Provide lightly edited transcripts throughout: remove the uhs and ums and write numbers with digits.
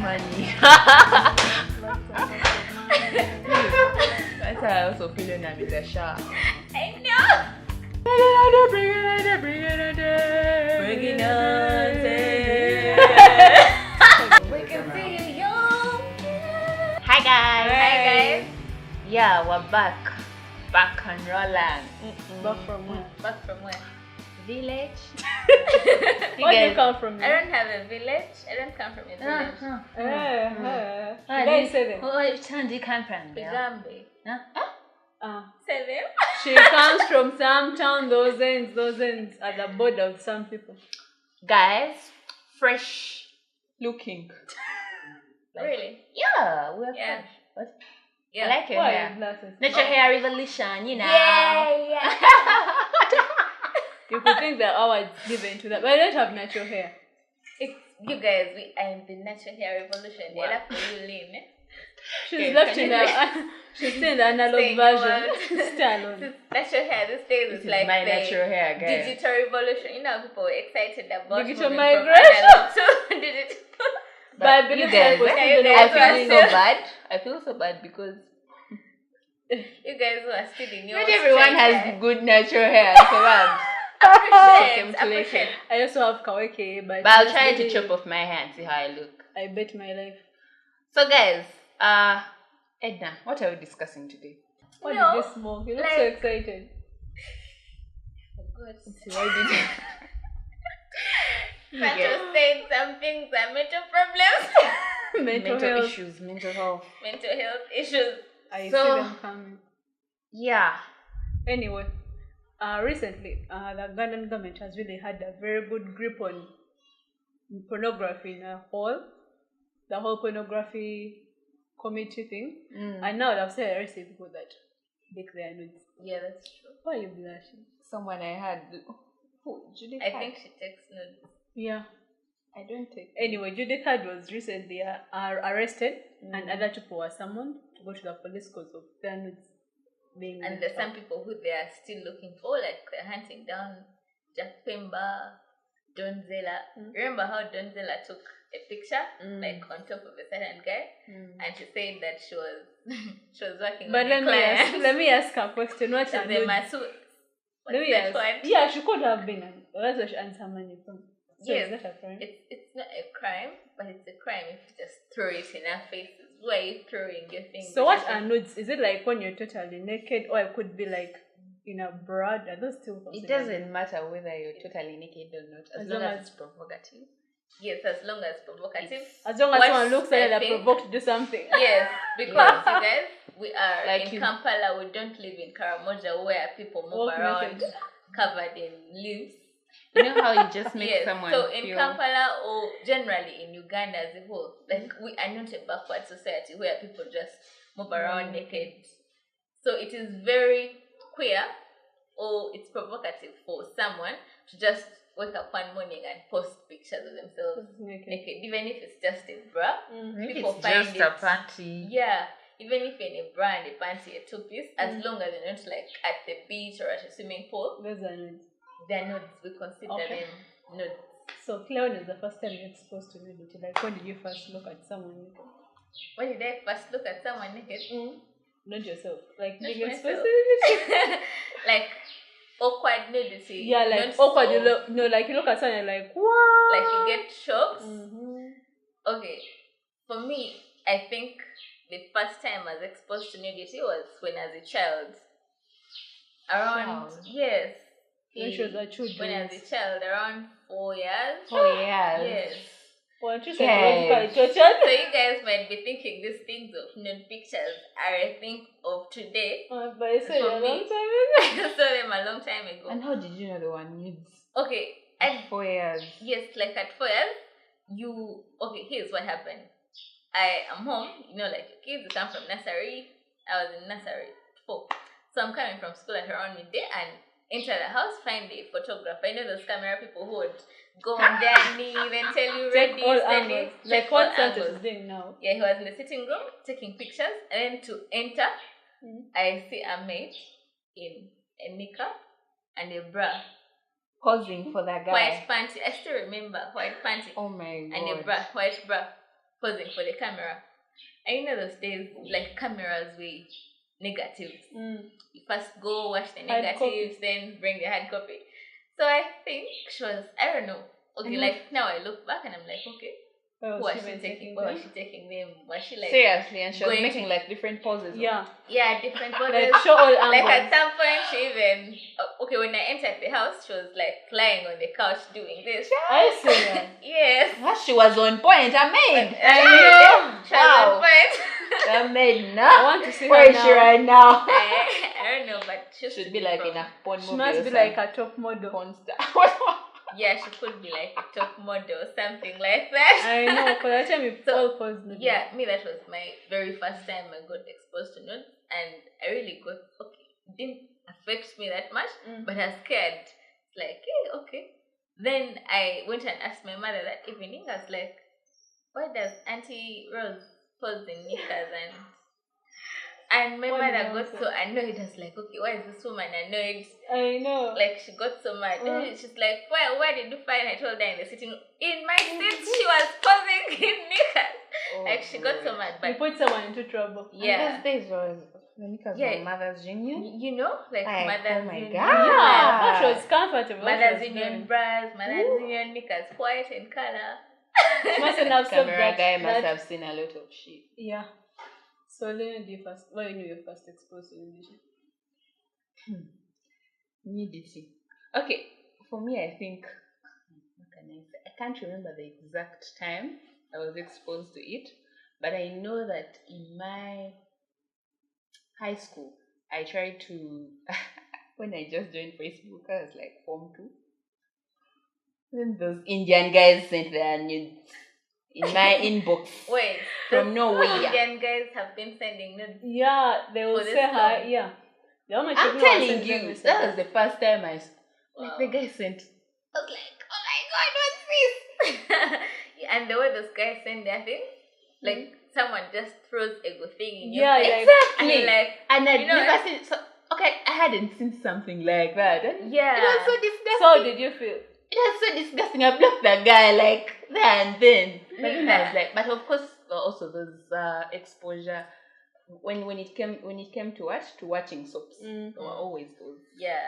money. That's how I also feel when I'm with a shark. I know. Bring it on. We can see you. Hi guys. Hi guys. Yeah, we're back. Back and rolling. Back from where? Back from where? Village. Where do you come from? I don't have a village. I don't come from a village. Guys, say them. Which town do you come from? Bigambi. Say them. She comes from some town, those ends at the border of some people. Guys, fresh looking. Really? Yeah, we're Yeah. fresh. What? Yeah. I like your Why hair. glasses? Natural hair revolution, you know. Yeah. You could think that ours given to that, but I don't have natural hair. It's, you guys, I am the natural hair revolution. Wow. For you, Lynn. She's Okay, left can in you she's still in the analog Staying version. on. Stay alone. Natural hair these days This is is like my the natural hair, guys. digital revolution. You know, people were excited about Digital moving migration. from analog to digital. But I you believe guys, that you was guys I are feel still- so bad. I feel so bad because You guys who are still in your not everyone straight has hair. good natural hair. So Appreciate. I also have kaweke, but I'll try to chop off my hair and see how I look. I bet my life. So guys, Edna, what are we discussing today? What No, did you smoke? You look so like- excited. Good. Why did But you're saying some things are mental problems. Mental health. issues, mental health. Mental health issues. I So- see them coming. Yeah. Anyway, recently, the Ugandan government has really had a very good grip on pornography in a whole. The whole pornography committee thing. And now they've started arresting people that make their nudes. Yeah, that's true. Why are you blushing? Someone I had. Who? Judy I Card. think she takes nudes. Yeah. I don't take. Anyway, Judy Card was recently arrested, and other people were summoned to go to the police because of their nudes being. And there's some people who they are still looking for, like they're hunting down Jack Pemba, Donzella. Remember how Donzella took a picture, like on top of a certain guy, and she said that she was she was working But on a client. let me ask her a question. What She's are a nudes? masseuse. Let me ask. Yeah, she could have been. That's where she earned some money from. So Yes. is that a crime? It's not a crime, but it's a crime if you just throw it in our faces. Why are you throwing your things? So what are nudes? Is it like when you're totally naked, or it could be like in a bra? Are those still It considered? doesn't matter whether you're totally naked or not, as long as it's provocative. Yes, as long as provocative. As long as What someone looks I like they're think- provoked to do something. Yes, because you guys, we are Like in you- Kampala. We don't live in Karamoja where people move Walk around naked. covered in leaves. You know how you just make Yes, someone so in feel. Kampala or generally in Uganda as a whole, like we are not a backward society where people just move around naked. So it is very queer or it's provocative for someone to just wake up one morning and post pictures of themselves naked, even if it's just a bra. If People it's find just it- a panty. Yeah, even if in a bra and a panty, a two-piece, as long as they're not like at the beach or at a swimming pool, Those are nudes. they're nudes. We consider Okay. them nudes. So Claire, when was the first time you were exposed to nudity? Like when did you first look at someone naked? When did I first look at someone naked? Not yourself. Like Not being exposed myself. to nudity. Like awkward nudity. Yeah, like not awkward. so- You look, no, like you look at someone and you're like, wow. Like you get shocks. Mm-hmm. Okay, for me, I think the first time I was exposed to nudity was when I was a child. Around Child? yes. When she was a child. When I was a child, around 4 years. Oh yeah. Yes. Well, just Yes. like tortured. So you guys might be thinking these things of nude pictures are a thing of today. But I said For a me- long time ago. I saw them a long time ago. And how did you know the one nudes? Okay, at 4 years. yes, like at 4 years, here's what happened. I am home, like your kids come from nursery. I was in nursery 4. So I'm coming from school at around midday and enter the house, find the photographer. You know those camera people who would go on their knees and tell you Take ready, all steady. angles. Take Like what all Santos angles. is doing now. Yeah, he was in the sitting room taking pictures, and then to enter, I see a mate in a knicker and a bra, Posing for that guy. white panty. I still remember white panty Oh my god. and a bra, white bra, posing for the camera. And you know those days, like cameras with negatives. You first go watch the Hard negatives, then bring the hard copy. So I think she was, I don't know. Okay, like now I look back and I'm like, okay, Where was she she been taking? them? Where was she taking them? Was she like Seriously, and she was going making like different poses. Yeah. yeah, different poses? Like show all angles. Like at some point, she even okay. When I entered the house, she was like lying on the couch doing this. I see that. Yes, Well, she was on point. I made. I know. She was on Wow. point. I made. I want to see Where her is she now. right now? I don't know, but she Should be like in a porn movie. She must or be like some a top model. porn star. yeah, she could be like a top model or something like that. I know, because that time we So, all posed nude. Yeah, me, that was my very first time I got exposed to nudes, and I really got okay. It didn't affect me that much, but I was scared. Like, hey, okay. Then I went and asked my mother that evening. I was like, why does Auntie Rose pose in knickers and my What mother did got Mom so annoyed. I was like, okay, why is this woman annoyed? I know. Like she got so mad. She's like, well, where did you find? I told her in the sitting room. In my seat, she was posing in knickers. Like she got so mad. You But put someone into trouble. yeah, And those days was the knickers Yeah. were Mother's Union. you know, like Mother's oh my Union. God. Yeah, but she was comfortable. Mother's She was Union doing. bras, Mother's Union knickers, white in color. She mustn't have stopped Camera that. guy must that- have seen a lot of shit. Yeah. So when did you first? When you were first exposed to nudity? Nudity. Okay, for me, I think, what can I say? I can't remember the exact time I was exposed to it, but I know that in my high school, I tried to, when I just joined Facebook, I was like Form 2. Then those Indian guys sent their nudes in my inbox Wait, from those nowhere. Indian guys have been sending nudes. Yeah, they will For this say hi. long? Yeah. The moment I'm you know I telling send them you, messages. that was the first time I, like the Wow. guy sent. I was like, oh my god, what's this? Yeah, and the way those guys send their thing, like someone just throws a good thing in your Yeah, face. like- And you're Exactly. like, And I'd you know, never seen. So, okay, I hadn't seen something like that. And yeah. it was so disgusting. So did you feel? It was so disgusting. I blocked that guy like there and then. But then I Yeah. was like, but of course, also those exposure when it came to watching soaps. There were always those Yeah.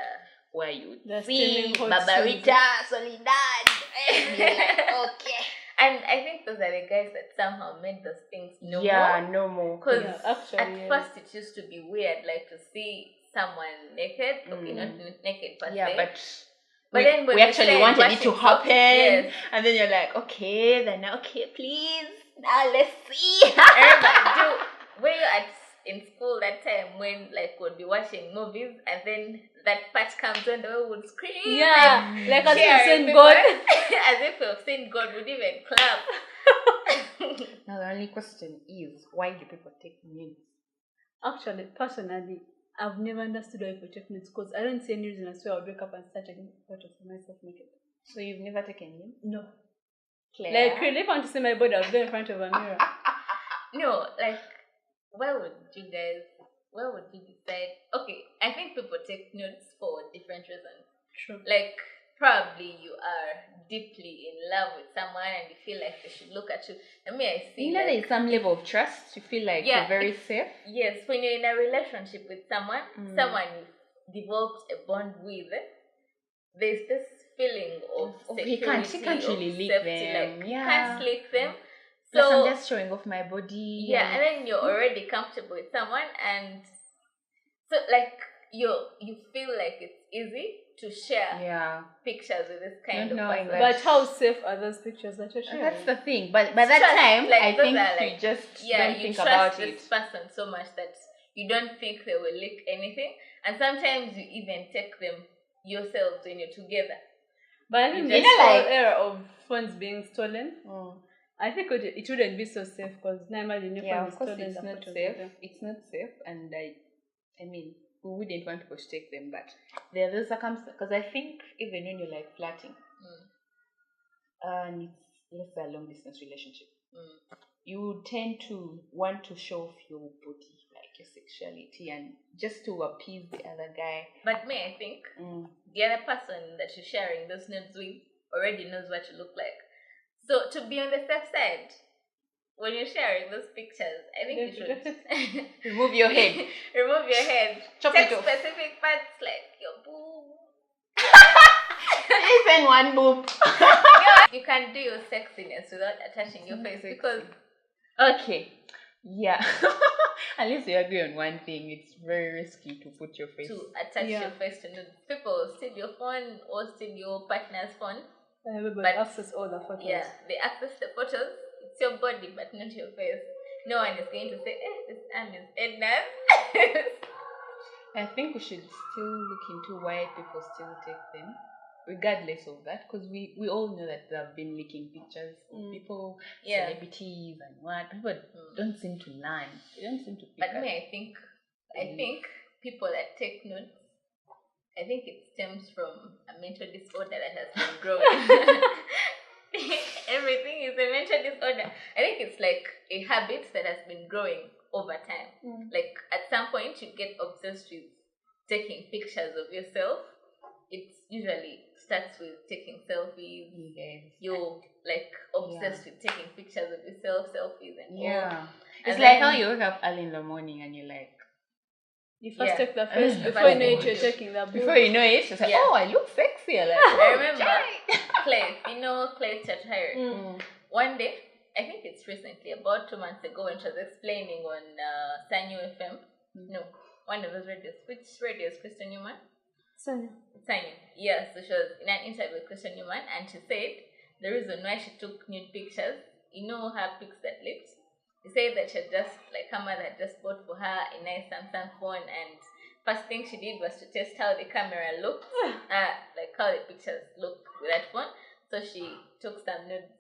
where you The see steaming hot Barbarita, Soledad. And you're like, okay. And I think those are the guys that somehow made those things no Yeah, more. no more. Because Yeah, actually, at yeah. first it used to be weird, like to see someone naked. Okay, not naked per Yeah, se. but then when we actually said wanted it washing to soaps, happen, yes. and then you're like, okay, please, now let's see. I remember, were you in school that time when like we'd be watching movies and then that part comes on, the way would scream? Yeah, like as cheer, you seen people- God. as if we've seen God, would even clap. Now the only question is, why do people take nudes? Actually, personally, I've never understood why people take nudes because I don't see any reason as to I would wake up and start taking photos of myself naked. So you've never taken nudes? No. Claire? Like, really, if I want to see my body, I'll go in front of a mirror. No, like, why would you decide? Okay, I think people take nudes for different reasons. True. Like, probably you are deeply in love with someone and you feel like they should look at you. I mean, I see. You know, like, there's some level of trust. You feel like Yeah, you're very safe. yes, when you're in a relationship with someone, someone you've developed a bond with, there's this feeling of He can't security, really of lick safety, them. like you Yeah. can't lick them. Plus, So I'm just showing off my body. yeah, and then you're already comfortable with someone, and so like you feel like it's easy to share Yeah. pictures with this kind of Not knowing person. that- But how safe are those pictures that you're sharing? That's the thing. But by that Trust, time, like, I those think are, you like, just Yeah, don't you think trust about this it. person so much that you don't think they will leak anything, and sometimes you even take them yourselves when you're together. But I think You this know, whole like- era of phones being stolen, I think it wouldn't be so safe because now imagine your Yeah, phone of is course, stolen. it's the not photos safe. are there. It's not safe, and I mean, we wouldn't want people to take them, but there are those circumstances. Because I think even when you're like flirting, and it's let's say a long distance relationship, you tend to want to show off your body, like your sexuality, and just to appease the other guy. But me, I think the other person that you're sharing those nudes with already knows what you look like. So to be on the safe side, when you're sharing those pictures, I think you should Remove your head. remove your head. Chop Take it off. specific parts like your boob. Even one boob. You can do your sexiness without attaching your face because Okay. Yeah. Unless you agree on one thing, it's very risky to put your face. to attach your face to nude. People steal your phone or steal your partner's phone. Everybody access all the photos. Yeah, they access the photos. It's your body, but not your face. No one is going to say, this arm is Edna's. I think we should still look into why people still take them, regardless of that, because we all know that they have been leaking pictures of people, celebrities, and what. People don't seem to learn. They don't seem to pick But up. me, I think people that take notes, I think it stems from a mental disorder that has been growing. Everything is a mental disorder. I think it's like a habit that has been growing over time. Like at some point you get obsessed with taking pictures of yourself. It usually starts with taking selfies. Yes. You're like obsessed with taking pictures of yourself, selfies and all. It's like how you wake up early in the morning and you're like, You first take the face Before before you know it, you're taking the boob. before you know it, it's like, oh, I look sexy. Like, I remember Clay, you know Clay Chatahari. One day, I think it's recently, about 2 months ago, when she was explaining on Sayin FM. No, one of those radios. Which radio is Christian Newman? Sayin. Yeah, so she was in an interview with Christian Newman, and she said the reason why she took nude pictures, you know her pics that leaked? She said that she had just, like, her mother had just bought for her a nice Samsung phone, and first thing she did was to test how the camera looked, like how the pictures looked with that phone. So she took some nudes,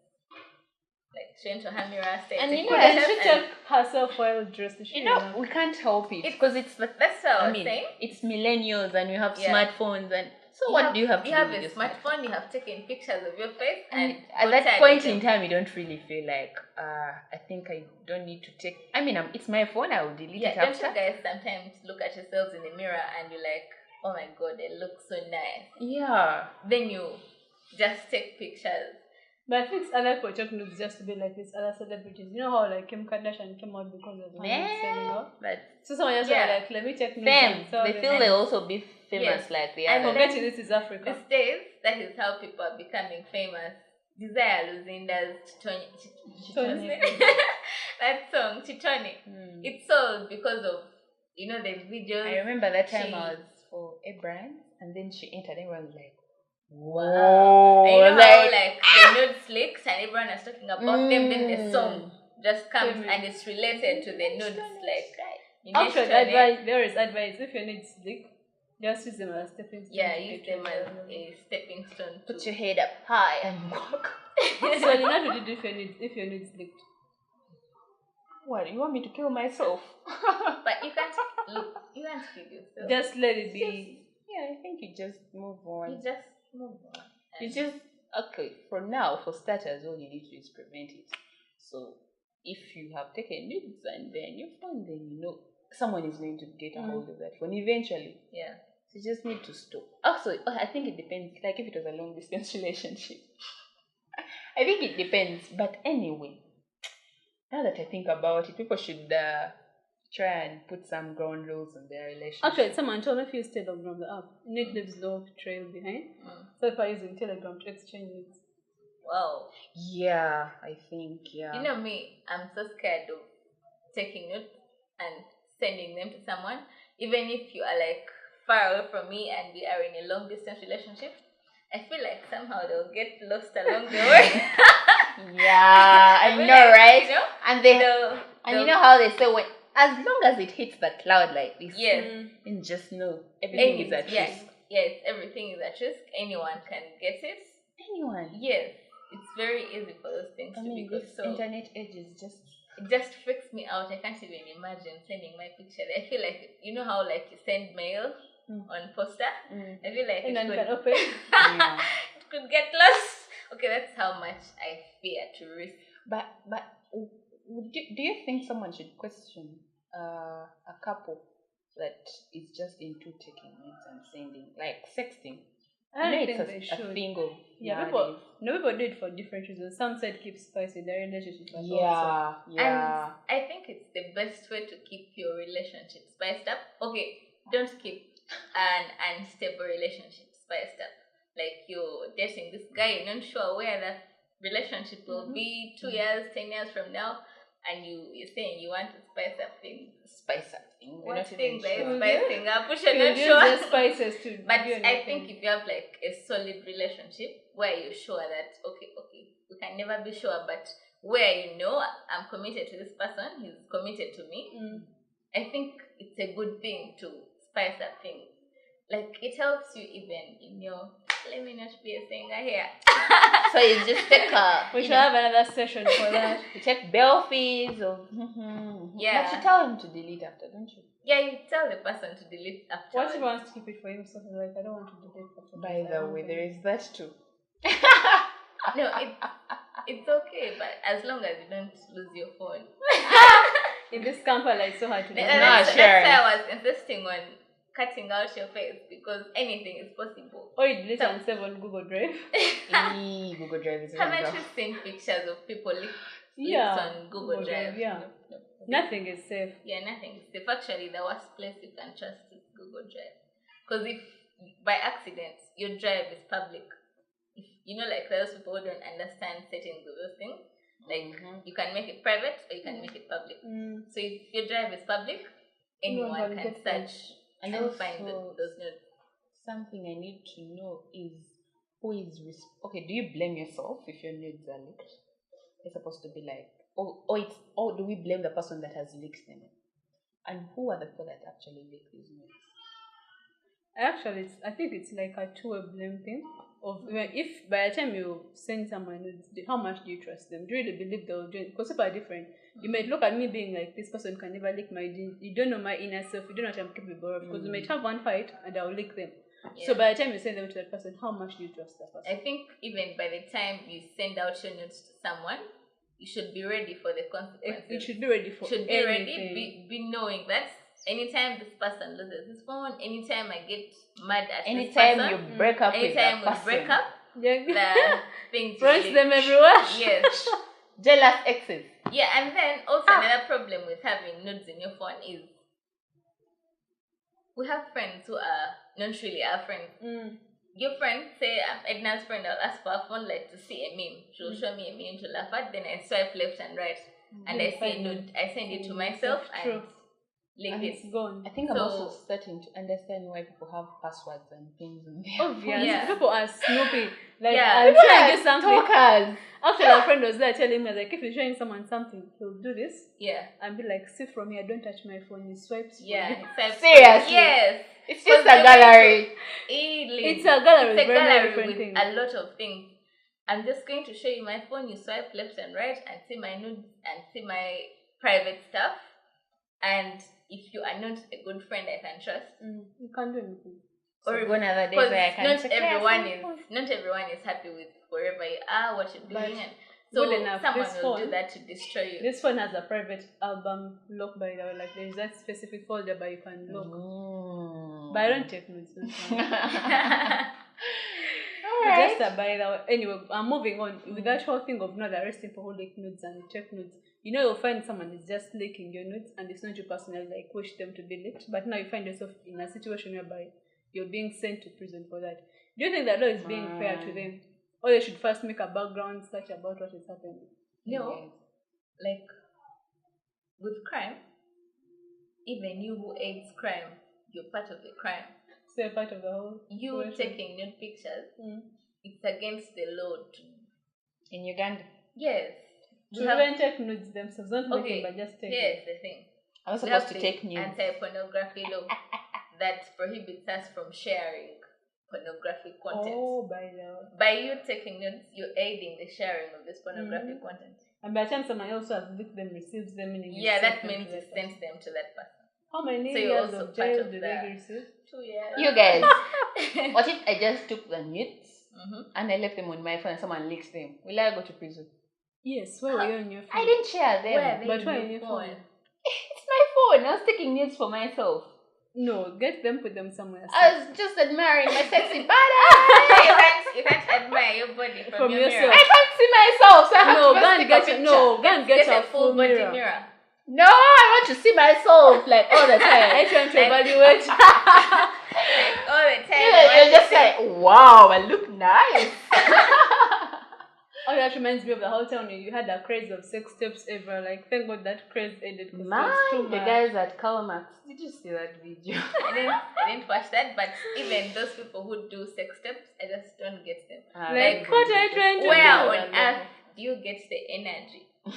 like she went to her mirror, and you know, Couldn't she take herself well dressed? You know, we can't help it because it's that's what I was saying. It's millennials and we have smartphones, and so what do you have to do? You have with a your smartphone. You have taken pictures of your face, and at that point in time, you don't really feel like, I think I don't need to take. I mean, it's my phone. I will delete it after. Don't you guys sometimes look at yourselves in the mirror and you're like, oh my god, they look so nice. Yeah. Then you just take pictures. But I think it's other for taking nudes just to be like these other celebrities. You know how like Kim Kardashian came out because of her selling out? But so someone else was like, let me take nudes. Fame. They feel they'll also be famous like the others. Forget this is Africa. These days, that is how people are becoming famous. Desire Luzinda's Chitone. That song, Chitone. It's sold because of, you know, the videos. I remember that time I was for a brand, and then she entered, everyone was like, wow. And you know how like the nudes leaks and everyone is talking about them, then the song just comes and it's related to the nudes. Like, actually, there is advice, if your nudes leak, just use them as a stepping stone. Yeah, use them as a stepping stone. Put your head up high and walk. So you know what to do if your nudes leaked. What, you want me to kill myself? But you can't kill yourself. Just let it be. Yeah, I think you just move on. You just move on. You just, okay, for now, for starters, all you need to do is prevent it. So, if you have taken nudes and then your phone, then you know someone is going to get a hold of that phone eventually. Yeah. So you just need to stop. Also, I think it depends. Like if it was a long distance relationship, I think it depends. But anyway, now that I think about it, people should try and put some ground rules on their relationship. Actually, someone told me if you stay on the app, nude leaves no trail behind. So if I use Telegram to exchange nudes. Wow. Yeah, I think, You know me, I'm so scared of taking nudes and sending them to someone. Even if you are like far away from me and we are in a long distance relationship, I feel like somehow they'll get lost along the way. Yeah, I know, right? You know? And you know how they say, when as long as it hits the cloud like this, and just know everything is at risk. Yes, everything is at risk. Anyone can get it. Anyone. Yes, it's very easy for those things to be good. So internet age is just. It just freaks me out. I can't even imagine sending my picture. I feel like, you know how like you send mail on poster? I feel like and then can open. It could get lost. Okay, that's how much I fear to risk. But do you think someone should question a couple that is just into taking nudes and sending, like sexting? I don't think it's they a should. thing of Yeah, nowadays. people do it for different reasons. Some said keep spice in their relationship, but also Yeah. And I think it's the best way to keep your relationship spiced up. Okay, don't keep an unstable relationship spiced up. Like you're dating this guy, you're not sure where that relationship will be 2 years, 10 years from now, and you're saying you want to spice up things. Spice up thing. We're What not even things are you sure. spicing up? Which you you're not use sure. the spices to But do I anything. think if you have like a solid relationship where you're sure that okay, we can never be sure, but where you know I'm committed to this person, he's committed to me. I think it's a good thing to spice up things. Like it helps you even in your. Let me not be a singer here. So you just take we should have another session for that. you check bill fees or Yeah. But you tell him to delete after, don't you? Yeah, you tell the person to delete after. What if he wants to keep it for himself? Like, I don't want to delete it. By the way, there is that too. No, it's okay, but as long as you don't lose your phone. In this Kampala, it's so hard to do. That's why I was insisting on cutting out your face because anything is possible. Or you delete and save on Google Drive. Google Drive is Haven't you seen pictures of people leaks on Google Drive? Yeah. No. Nothing is safe. Yeah, nothing is safe. Actually, the worst place you can trust is Google Drive. Because if by accident your drive is public, if, like those people who don't understand settings of those things, like you can make it private or you can make it public. So if your drive is public, anyone can search and find those nudes. Something I need to know is who is okay, do you blame yourself if your nudes are leaked? It's supposed to be like do we blame the person that has leaked them? And who are the people that actually leak these nudes? Actually, I think it's like a two-way blame thing. If by the time you send someone nudes, how much do you trust them? Do you really believe they'll do it? Because people are different. You might look at me being like, this person can never leak my jeans. You don't know my inner self. You don't know what I'm capable of. Because we might have one fight and I'll leak them. Yeah. So by the time you send them to that person, how much do you trust that person? I think even by the time you send out your nudes to someone, you should be ready for the consequences. You should be ready for anything. ready, be knowing that anytime this person loses his phone, anytime I get mad at anytime this person, you break up with that person. Anytime we break up, the things friends them everywhere. Yes. Jealous exes. Yeah, and then also another problem with having nudes in your phone is we have friends who are not really our friends. Your friend, say Edna's friend, I'll ask for a phone like to see a meme. She'll show me a meme to laugh at, then I swipe left and right. And I see a nude. I send it to myself and link it. It's gone. I think I'm also starting to understand why people have passwords and things in there. Obviously, Yeah. people are snoopy. Like, Yeah. I'll try and do something. Talkers. Actually, our friend was there telling me, like, if you're showing someone something, he'll do this. Yeah. And be like, see from here, don't touch my phone. He swipes. Yeah. Seriously? Yes. It's just a gallery. It's a gallery. It's a gallery different with things. a lot of things. I'm just going to show you my phone. You swipe left and right and see my nudes and see my private stuff. And if you are not a good friend I can trust, you can't do anything. Or go another day where I can not everyone is happy with wherever you are, what you're doing, and so good enough, someone this will phone, do that to destroy you. This phone has a private album lock, by the way. Like, there's that specific folder but you can lock. But I don't take nudes. Alright. Just by the way. Anyway, I'm moving on with that whole thing of not arresting for who leak nudes and check nudes. You'll find someone is just leaking your nudes and it's not you personally like wish them to be leaked, but now you find yourself in a situation whereby you're being sent to prison for that. Do you think that law is being fair to them? Or they should first make a background search about what is happening? No, like with crime, even you who aids crime, you're part of the crime. So you're part of the whole You situation. taking nude pictures, it's against the law. In Uganda? Yes. To even take nudes themselves, not making, but just take. Here's the thing. I was We supposed have to the take nudes. anti-pornography law that prohibits us from sharing pornographic content. Oh, by the way. By you taking nudes, you're aiding the sharing of this pornographic content. And by the time someone else has leaked them, receives them, meaning Yeah, that means you sent them to that person. How many So you're years also of part jail of do that. they receive? 2 years. You guys, what if I just took the nudes and I left them on my phone and someone leaks them? Will I go to prison? Yes, where were you on your phone? I didn't share them. Where are they But in why your on your phone? phone? It's my phone. I was taking nudes for myself. No, get them, put them somewhere. I was just admiring my sexy body. You can't admire your body from your yourself. mirror. I can't see myself, so I have No, to go and take a get picture. go and get a a full body mirror. mirror. No, I want to see myself like all the time. I trying to Like- evaluate. Like all the time. You're just like, wow, I look nice. Oh, that reminds me of the whole time when you had a craze of sex tips ever. Like, thank God that craze ended. 'Cause it was too Man, the much. guys at Calmax, did you see that video? I didn't watch that, but even those people who do sex tips, I just don't get them. Like, what are you trying to Where do? on earth do you get the energy No.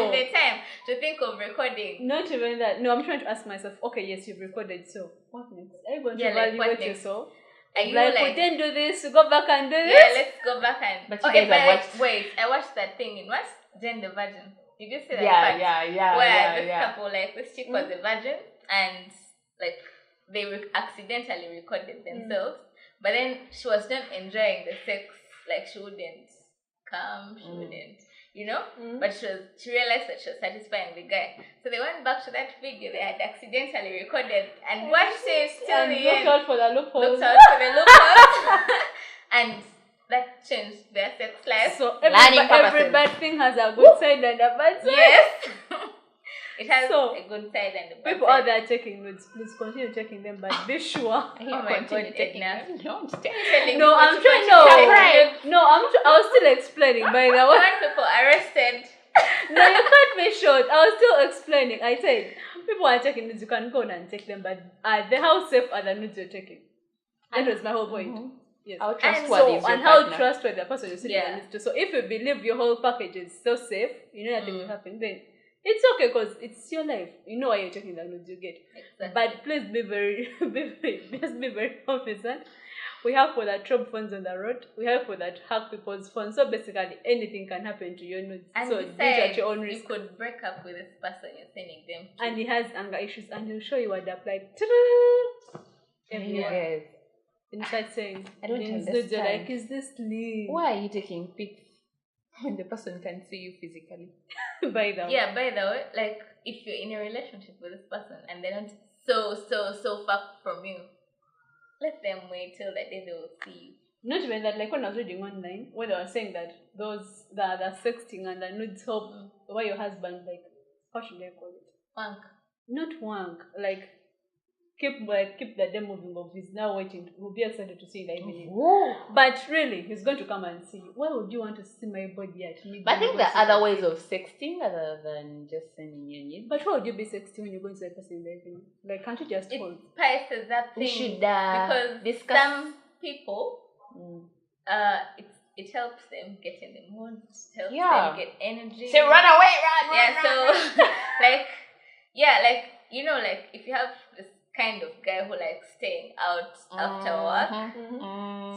and the time to think of recording? Not even that. No, I'm trying to ask myself, okay, yes, you've recorded, so what next? Are you going to Yeah, like, what evaluate next? yourself? Are you Like, we like, didn't do this, go back and do yeah, this? let's go back and. But you Okay, guys have but watched- wait, I watched that thing in what? Jane the Virgin. Did you see that Yeah, part? yeah, Where this yeah. couple, like this chick was a virgin, and like they accidentally recorded themselves, but then she was not enjoying the sex, like she wouldn't come, she wouldn't, you know. But she realized that she was satisfying the guy, so they went back to that video they had accidentally recorded and watched it till And the looked end. out for the loopholes. Looked out for the loopholes, and that changed their sex life. So Learning every purposes. bad thing has a good side and a bad side. Yes. It has So, a good side and a bad People side. out there taking nudes, please continue taking them, but be sure. Oh my God, Edna. Don't Telling No, people I'm to trying. continue No, taking them. no, I was still explaining. By the way, One people arrested. no, you can't be short. I was still explaining. I said people are taking nudes. You can go and take them, but how safe are the nudes you're taking? That was my whole point. Yes. How And trustworthy is your and how partner? trustworthy the person you're sitting Yeah. next to. So if you believe your whole package is so safe, you know nothing will happen, then it's okay because it's your life. You know why you're taking the nudes you get. Exactly. But please be very, just be very cognizant. We have for that trope phones on the road. We have for that hack people's phones. So basically, anything can happen to your nudes. And So do it besides, at your own you risk. could break up with this person you're sending them to. And he has anger issues, and he'll show you what they apply. You Everywhere. guys, And you start saying, I don't these nudes, you're understand. like, is this lean? why are you taking pics when the person can see you physically? By the way. Yeah, by the way, like if you're in a relationship with this person and they're not so far from you, let them wait till the day they will see you. Not even that, like when I was reading online, when they were saying that the sexting and the nudes help why your husband, like, how should I call it? Wank. Not wank, like keep the day moving of he's now waiting. We'll be excited to see in the evening. Whoa. But really, he's going to come and see you. Why would you want to see my body at midnight? But I think there are other ways of sexting other than just sending your nudes. But why would you be sexting when you're going to see a person in the evening? Like, can't you just It hold? spices up We things should because discuss. some people, it helps them get in the mood. It helps them get energy. Say run away, run. Yeah, so like you know, like if you have this kind of guy who likes staying out after work,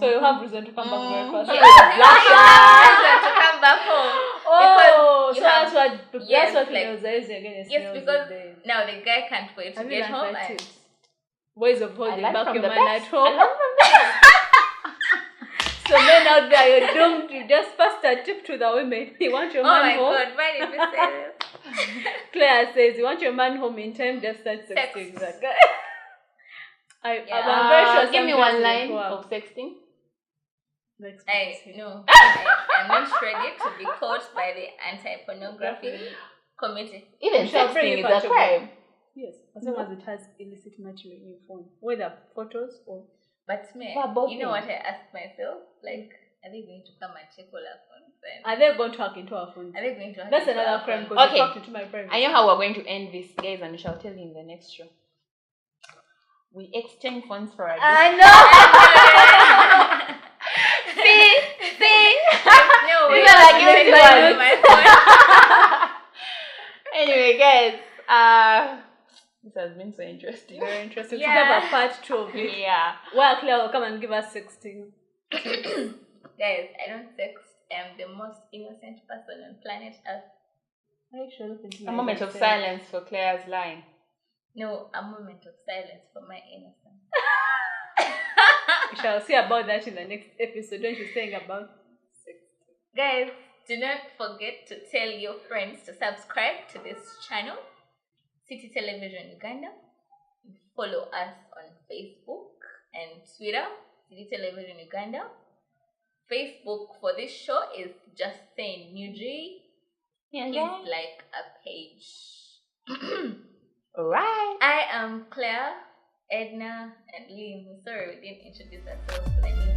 So you have reason to come back very fast. yeah, to come back home. Oh, you so have- that's what like- nails are using against Yes, nails because these days. now the guy can't wait to Have you get learned home my and tips? Ways of holding learned back from your the man best. at home. I learned from the best. So men out there, you're doomed. You just passed a tip to the women. You want your oh man my home. god, why did we say this? Claire says you want your man home in time. Just start Sex. sexting that guy. I'm Yeah. very sure. Give me sometimes one it line works. of sexting. Next No, I'm not ready to be caught by the anti-pornography committee. Even We shall bring sexting you is back a to crime. Yes, as long as it has illicit material in your phone, whether photos or. But me, For both you know what things. I asked myself? Like, are they going to come and check all our phones? And Are they going to hack into our phones? are they going to hack That's into another our crime phones? because Okay. you hacked into my privacy. I know how we're going to end this, guys, and we shall tell you in the next show. We exchange phones for a day. I know. See? No, These we are like are using going my to my phone. Anyway, guys, this has been so interesting. Very interesting. Yeah. To have a part 2 of it. Yeah. Well, Claire will come and give us 16. Guys, I don't sext. I'm the most innocent person on planet Earth. Are you sure? A moment of silence for Claire's line. No, a moment of silence for my innocence. We shall see about that in the next episode. Don't you saying about sex? Guys, do not forget to tell your friends to subscribe to this channel, City Television Uganda. follow us on Facebook and Twitter, City Television Uganda. Facebook for this show is just Sayin Nude. Yeah, It's like a page. Alright. I am Claire, Edna, and Lynn. Sorry we didn't introduce ourselves to the new